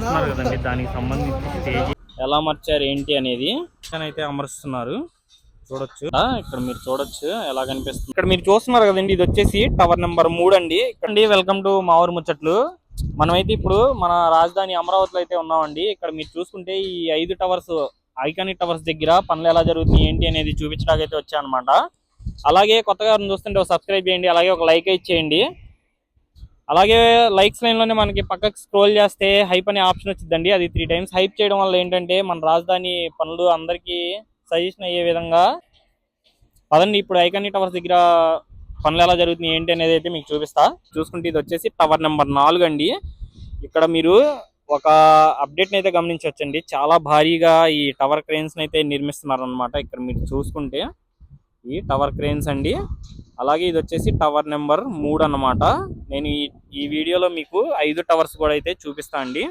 చూస్తున్నారు కదండి, దానికి సంబంధించి స్టేజ్ ఎలా అమర్చారు ఏంటి అనేది అయితే అమరుస్తున్నారు. చూడొచ్చు ఇక్కడ మీరు చూడొచ్చు ఎలా కనిపిస్తుంది. ఇక్కడ మీరు చూస్తున్నారు కదండి, ఇది వచ్చేసి టవర్ నెంబర్ 3 అండి. ఇక్కడ వెల్కమ్ టు మా ఊరు ముచ్చట్లు. మనమైతే ఇప్పుడు మన రాజధాని అమరావతిలో అయితే ఉన్నామండి. ఇక్కడ మీరు చూసుకుంటే ఈ 5 టవర్స్, ఐకానిక్ టవర్స్ దగ్గర పనులు ఎలా జరుగుతున్నాయి ఏంటి అనేది చూపించడానికి అయితే వచ్చానమాట. అలాగే కొత్తగా చూస్తుంటే ఒక సబ్స్క్రైబ్ చేయండి, అలాగే ఒక లైక్ ఇచ్చేయండి. అలాగే లైక్స్ లైన్ లోనే మనకి పక్కకి స్క్రోల్ చేస్తే హైప్ అనే ఆప్షన్ వచ్చిందండి. అది 3 times హైప్ చేయడం వల్ల ఏంటంటే మన రాజధాని పనులు అందరికీ సజెషన్ అయ్యే విధంగా పదండి. ఇప్పుడు ఐకానిక్ టవర్స్ దగ్గర పనులు ఎలా జరుగుతున్నాయి ఏంటి అనేది అయితే మీకు చూపిస్తా. చూసుకుంటే ఇది వచ్చేసి టవర్ నెంబర్ 4 అండి. ఇక్కడ మీరు ఒక అప్డేట్ అయితే గమనించవచ్చండి. చాలా భారీగా ఈ టవర్ క్రేన్స్ అయితే నిర్మిస్తున్నారు అనమాట. ఇక్కడ మీరు చూసుకుంటే ఈ టవర్ క్రేన్స్ అండి. అలాగే ఇది వచ్చేసి టవర్ నెంబర్ 3 అన్నమాట. నేను ఈ వీడియోలో మీకు 5 టవర్స్ కూడా అయితే చూపిస్తా అండి.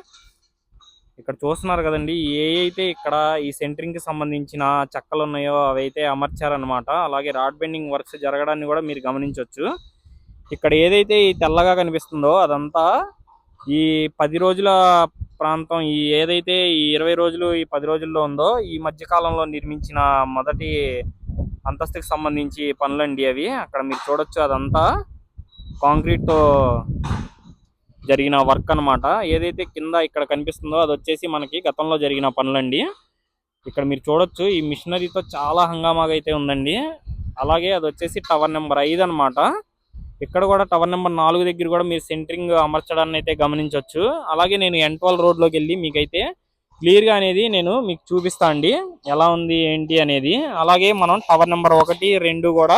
ఇక్కడ చూస్తున్నారు కదండి, ఏ అయితే ఇక్కడ ఈ సెంటరింగ్ కి సంబంధించిన చెక్కలు ఉన్నాయో అవి అయితే అమర్చారనమాట. అలాగే రాడ్ బెండింగ్ వర్క్స్ జరగడాన్ని కూడా మీరు గమనించవచ్చు. ఇక్కడ ఏదైతే ఈ తెల్లగా కనిపిస్తుందో అదంతా ఈ 10 రోజుల ప్రాంతం, ఈ ఏదైతే ఈ 20 రోజులు ఈ 10 రోజుల్లో ఉందో ఈ మధ్య కాలంలో నిర్మించిన మొదటి అంతస్తుకి సంబంధించి పనులండి అవి. అక్కడ మీరు చూడొచ్చు అదంతా కాంక్రీట్ తో జరిగిన వర్క్ అన్నమాట. ఏదైతే కింద ఇక్కడ కనిపిస్తుందో అది వచ్చేసి మనకి గతంలో జరిగిన పనులండి. ఇక్కడ మీరు చూడొచ్చు ఈ మిషనరీతో చాలా హంగామాగా అయితే ఉందండి. అలాగే అది వచ్చేసి టవర్ నెంబర్ 5 అన్నమాట. ఇక్కడ కూడా టవర్ నెంబర్ 4 దగ్గర కూడా మీరు సెంటరింగ్ అమర్చడాన్ని అయితే గమనించవచ్చు. అలాగే నేను N12 రోడ్లోకి వెళ్ళి మీకైతే క్లియర్ గా అనేది నేను మీకు చూపిస్తా అండి ఎలా ఉంది ఏంటి అనేది. అలాగే మనం టవర్ నెంబర్ 1, 2 కూడా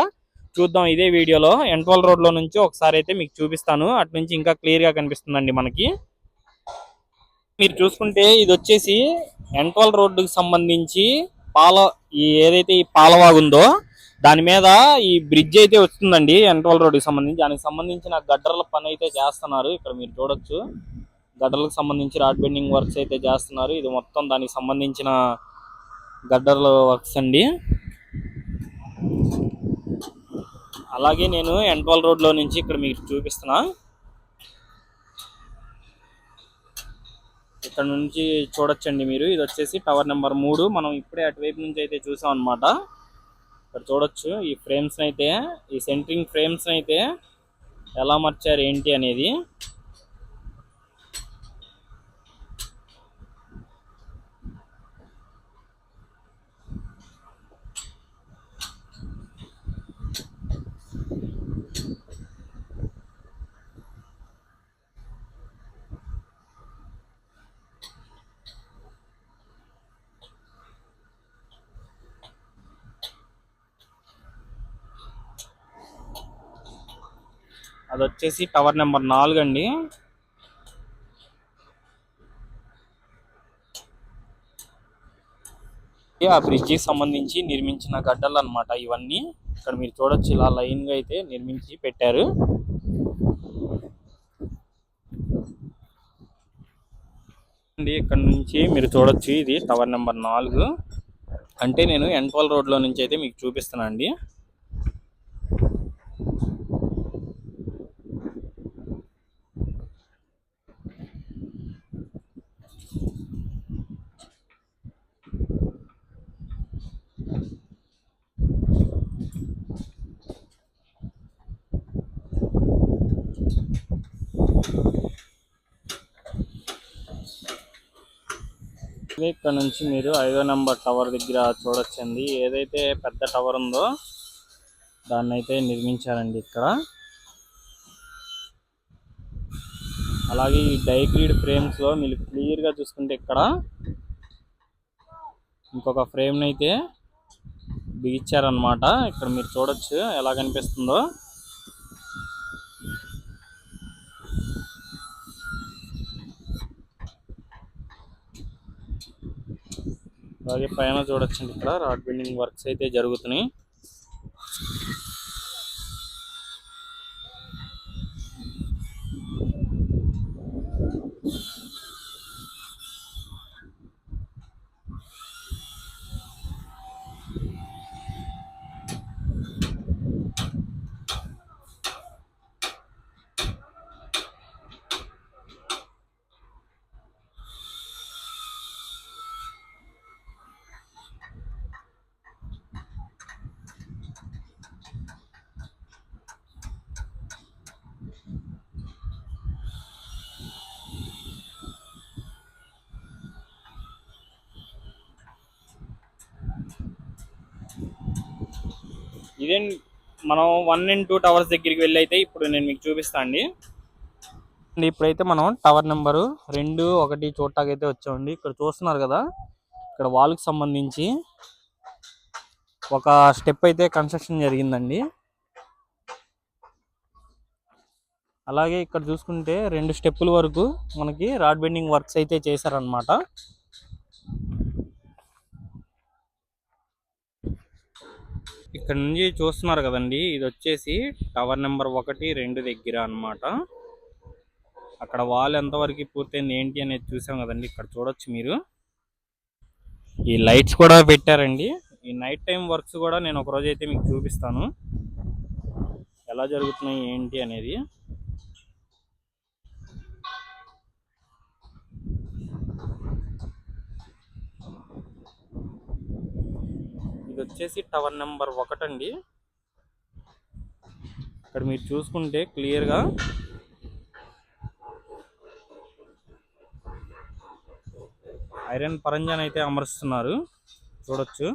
చూద్దాం ఇదే వీడియోలో. N12 రోడ్ లో నుంచి ఒకసారి అయితే మీకు చూపిస్తాను. అటు నుంచి ఇంకా క్లియర్ గా కనిపిస్తుందండి మనకి. మీరు చూసుకుంటే ఇది వచ్చేసి N12 రోడ్డుకి సంబంధించి ఈ ఏదైతే ఈ పాలవాగు ఉందో దాని మీద ఈ బ్రిడ్జ్ అయితే వస్తుందండి. N12 రోడ్డుకి సంబంధించి దానికి సంబంధించిన గడ్డర్ల పని అయితే చేస్తున్నారు. ఇక్కడ మీరు చూడొచ్చు గడ్డర్లకు సంబంధించి రాడ్ బెండింగ్ వర్క్స్ అయితే చేస్తున్నారు. ఇది మొత్తం దానికి సంబంధించిన గడ్డర్ల వర్క్స్ అండి. అలాగే నేను N12 రోడ్ లో నుంచి ఇక్కడ మీకు చూపిస్తున్నా. ఇక్కడ నుంచి చూడొచ్చండి మీరు. ఇది వచ్చేసి టవర్ నెంబర్ 3. మనం ఇప్పుడే అటువైపు నుంచి అయితే చూసాం అనమాట. ఇక్కడ చూడొచ్చు ఈ ఫ్రేమ్స్ అయితే, ఈ సెంటరింగ్ ఫ్రేమ్స్ అయితే ఎలా మార్చారు ఏంటి అనేది. అది వచ్చేసి టవర్ నెంబర్ 4 అండి. ఆ బ్రిడ్జికి సంబంధించి నిర్మించిన గడ్డలు అన్నమాట ఇవన్నీ. ఇక్కడ మీరు చూడొచ్చు ఇలా లైన్ గా అయితే నిర్మించి పెట్టారు. ఇక్కడ నుంచి మీరు చూడొచ్చు ఇది టవర్ నెంబర్ 4. అంటే నేను N12 రోడ్ లో నుంచి అయితే మీకు చూపిస్తున్నా అండి. ఇక్కడ నుంచి మీరు 5వ నెంబర్ టవర్ దగ్గర చూడొచ్చండి. ఏదైతే పెద్ద టవర్ ఉందో దాన్ని అయితే నిర్మించారండి ఇక్కడ. అలాగే ఈ డైగ్రీడ్ ఫ్రేమ్స్ లో మీరు క్లియర్ గా చూసుకుంటే ఇక్కడ ఇంకొక ఫ్రేమ్ అయితే బిగించారనమాట. ఇక్కడ మీరు చూడొచ్చు ఎలా కనిపిస్తుందో. అలాగే పైన చూడొచ్చండి ఇక్కడ రాడ్ బెండింగ్ వర్క్స్ అయితే జరుగుతున్నాయి. ఇదే మనం 1 and 2 టవర్స్ దగ్గరికి వెళ్ళి అయితే ఇప్పుడు నేను మీకు చూపిస్తాను అండి. ఇప్పుడైతే మనం టవర్ నెంబరు 2, 1 చూడటానికి వచ్చామండి. ఇక్కడ చూస్తున్నారు కదా, ఇక్కడ వాల్కి సంబంధించి ఒక స్టెప్ అయితే కన్స్ట్రక్షన్ జరిగిందండి. అలాగే ఇక్కడ చూసుకుంటే 2 స్టెప్పుల వరకు మనకి రాడ్ బెండింగ్ వర్క్స్ అయితే చేశారనమాట. ఇక్కడ నుంచి చూస్తున్నారు కదండి, ఇది వచ్చేసి టవర్ నెంబర్ 1, 2 దగ్గర అనమాట. అక్కడ వాల్ ఎంతవరకు పూర్తయింది ఏంటి అనేది చూసాం కదండి. ఇక్కడ చూడొచ్చు మీరు, ఈ లైట్స్ కూడా పెట్టారండి. ఈ నైట్ టైం వర్క్స్ కూడా నేను ఒక రోజు అయితే మీకు చూపిస్తాను ఎలా జరుగుతున్నాయి ఏంటి అనేది. ఇది వచ్చేసి టవర్ నెంబర్ 1 అండి. ఇక్కడ మీరు చూసుకుంటే క్లియర్గా ఐరన్ పరంజాన్ అయితే అమరుస్తున్నారు, చూడొచ్చు.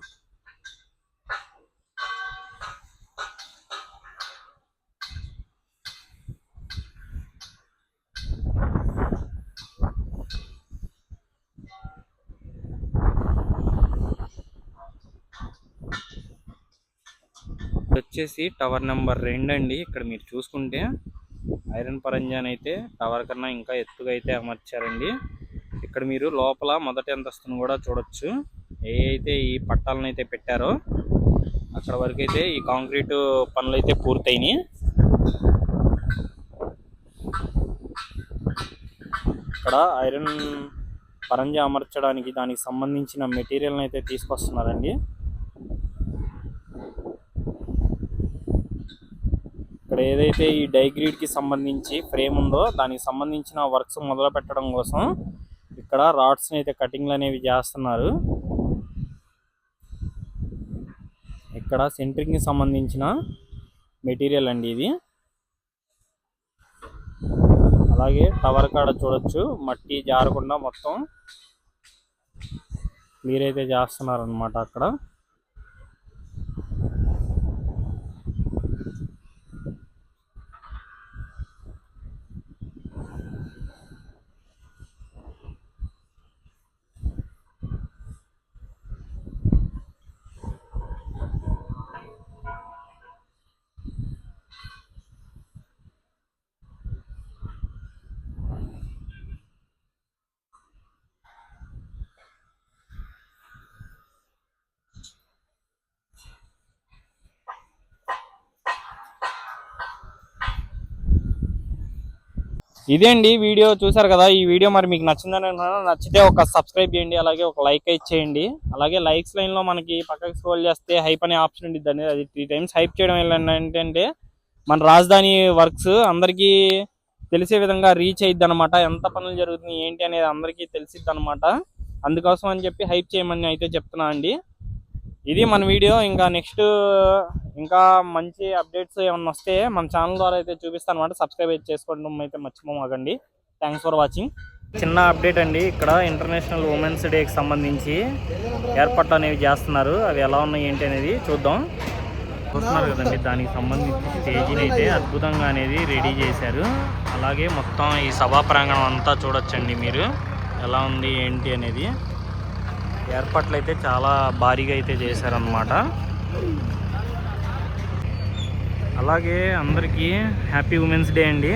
వచ్చేసి టవర్ నెంబర్ 2 అండి. ఇక్కడ మీరు చూసుకుంటే ఐరన్ పరంజాన్ అయితే టవర్ కన్నా ఇంకా ఎత్తుగా అయితే అమర్చారండి. ఇక్కడ మీరు లోపల మొదటి అంతస్తును కూడా చూడొచ్చు. ఏ అయితే ఈ పట్టాలను అయితే పెట్టారో అక్కడ వరకు అయితే ఈ కాంక్రీట్ పనులు అయితే పూర్తయినాయి. ఇక్కడ ఐరన్ పరంజా అమర్చడానికి దానికి సంబంధించిన మెటీరియల్ని అయితే తీసుకొస్తున్నారండి. ఇక్కడ ఏదైతే ఈ డైగ్రీడ్కి సంబంధించి ఫ్రేమ్ ఉందో దానికి సంబంధించిన వర్క్స్ మొదలు పెట్టడం కోసం ఇక్కడ రాడ్స్ని అయితే కటింగ్లు అనేవి చేస్తున్నారు. ఇక్కడ సెంట్రింగ్కి సంబంధించిన మెటీరియల్ అండి ఇది. అలాగే టవర్ కాడ చూడొచ్చు, మట్టి జారకుండా మొత్తం క్లియర్ అయితే చేస్తున్నారు అన్నమాట అక్కడ. ఇదే అండి వీడియో, చూసారు కదా. ఈ వీడియో మరి మీకు నచ్చిందని నచ్చితే ఒక సబ్స్క్రైబ్ చేయండి, అలాగే ఒక లైక్ చేయండి. అలాగే లైక్స్ లైన్లో మనకి పక్కకి స్క్రోల్ చేస్తే హైప్ అనే ఆప్షన్ ఉంటుంది, అది 3 times హైప్ చేయడం వల్ల ఏంటంటే మన రాజధాని వర్క్స్ అందరికీ తెలిసే విధంగా రీచ్ అయ్యిద్ది అనమాట. ఎంత పనులు జరుగుతుంది ఏంటి అనేది అందరికీ తెలిసిద్ది అనమాట. అందుకోసం అని చెప్పి హైప్ చేయమని అయితే చెప్తున్నా అండి. ఇది మన వీడియో. ఇంకా నెక్స్ట్ ఇంకా మంచి అప్డేట్స్ ఏమన్నా వస్తే మన ఛానల్ ద్వారా అయితే చూపిస్తాను అనమాట. సబ్స్క్రైబ్ చేసుకోవడం అయితే మర్చిపోమాకండి. Thanks for watching. చిన్న అప్డేట్ అండి, ఇక్కడ ఇంటర్నేషనల్ ఉమెన్స్ డేకి సంబంధించి ఏర్పాట్లు అనేవి చేస్తున్నారు. అవి ఎలా ఉన్నాయి ఏంటి అనేది చూద్దాం. చూస్తున్నారు కదండి, దానికి సంబంధించి స్టేజీని అయితే అద్భుతంగా అనేది రెడీ చేశారు. అలాగే మొత్తం ఈ సభా ప్రాంగణం అంతా చూడొచ్చండి మీరు ఎలా ఉంది ఏంటి అనేది. ఏర్పాట్లు అయితే చాలా భారీగా అయితే చేశారన్నమాట. అలాగే అందరికీ హ్యాపీ ఉమెన్స్ డే అండి.